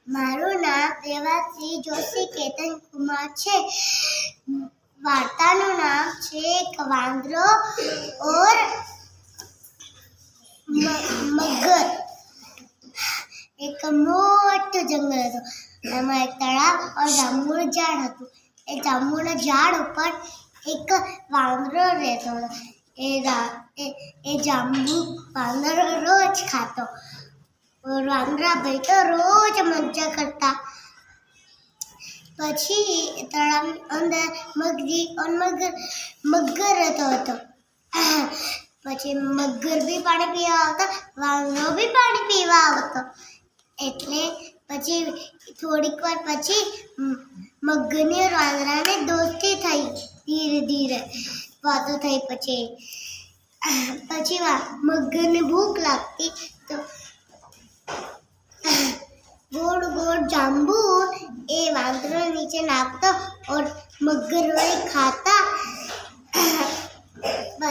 મારું નામ દેવાશ્રી જોશી કેતન કુમાર છે। વાર્તાનું નામ છે એક વાંદરો और મગર। એક મોટું જંગલ હતું, એમાં એક તળાવ और જાંબુનું ઝાડ હતું। એ જાંબુના ઝાડ ઉપર એક વાંદરો રહેતો હતો। એ જાંબુ વાંદરો રોજ ખાતો और વાંદરા ભાઈ તો રોજ મજા કરતા। પછી તળાવની અંદર મગરી और મગર રહેતો હતો। પછી મગર બી પાણી પીવા આવતા, વાંદરો બી પાણી પીવા આવતો। એટલે પછી થોડીક વાર પછી મગરની और વાંદરાને દોસ્તી થઈ। ધીરે ધીરે વાતો થઈ। પછી મગરને ભૂખ લાગતી તો गोड़ गोड़ जाम्बू ए वांदरो नीचे नाखतो और मगर वही खाता।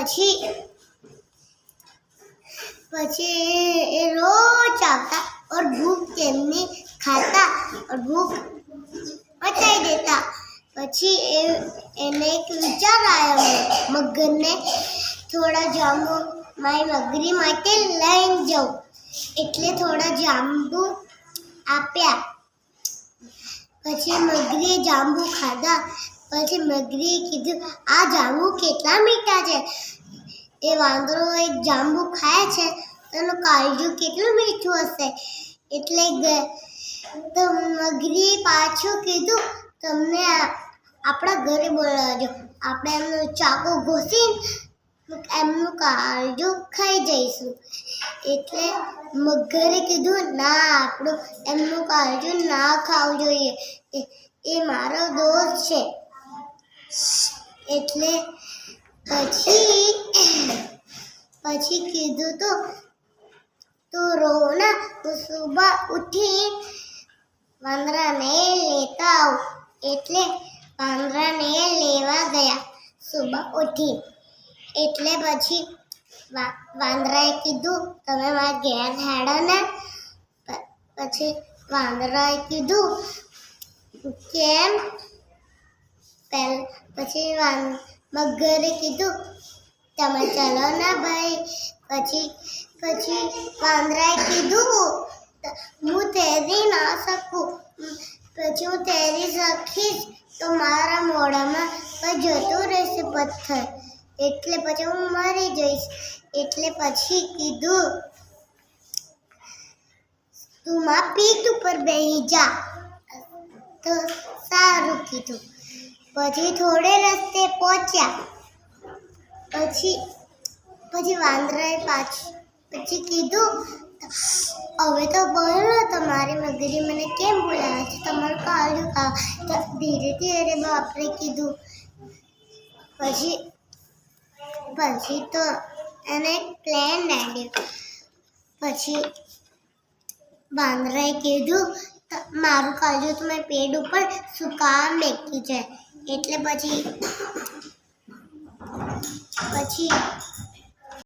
પછી रोज आता और भूख તેમની खाता और भूख પચાઈ દેતા। પછી એને એક વિચાર આવ્યો મગરને, થોડા જાંબુ મારી મગરી માટે લઈને જાઉં। એટલે થોડા જાંબુ આપ્યા। પછી મગરીએ જાંબુ ખાધા। પછી મગરીએ કીધું, આ જાંબુ કેટલા મીઠા છે। એ વાંદરો એક જાંબુ ખાય છે તો એનું કાળજું કેટલું મીઠું હશે। એટલે તો મગરીએ પાછું કીધું, તમને આપણા ઘરે બોલાવજો, આપણે એમનું ચાકુ ઘોસીને એમનું કાળજું ખાઈ જઈશું। એટલે મગરે કીધું, ના, આપણું એમનું કાળજું ના ખાવું જોઈએ, એ મારો દોસ્ત છે। એટલે પછી કીધું, તો રો ના, તો સુબહ ઉઠી વાંદરાને લેતા આવ। એટલે વાંદરાને લેવા ગયા સુબહ ઉઠી। એટલે પછી વાંદરાએ કીધું, તમે મારા ઘેર હેડો ને। પછી વાંદરાએ કીધું, કેમ? પછી મગરે કીધું, તમે ચલો ને ભાઈ। પછી વાંદરાએ કીધું, હું તૈરી ના શકું। પછી હું તૈરી શકીશ તો મારા મોઢામાં જતું રહેશે પથ્થર, એટલે પછી હું મરી જઈશ। એટલે પછી કીધું, તું મારા પીઠ ઉપર બેસી જા। તો સારું કીધું। પછી થોડે રસ્તે પહોંચ્યા। પછી વાંદરાએ પછી કીધું, હવે તો બોલો, તમારી મગરી મને કેમ બોલાવે છે, તમારું કાળજું ખાવા। ધીરે ધીરે બાપરે કીધું। પછી તો એને એક પ્લાન આવ્યો। પછી વાંદરાએ કીધું, મારું કાળજું તો મેં પેડ ઉપર સુકાવા મેક્યું છે। એટલે પછી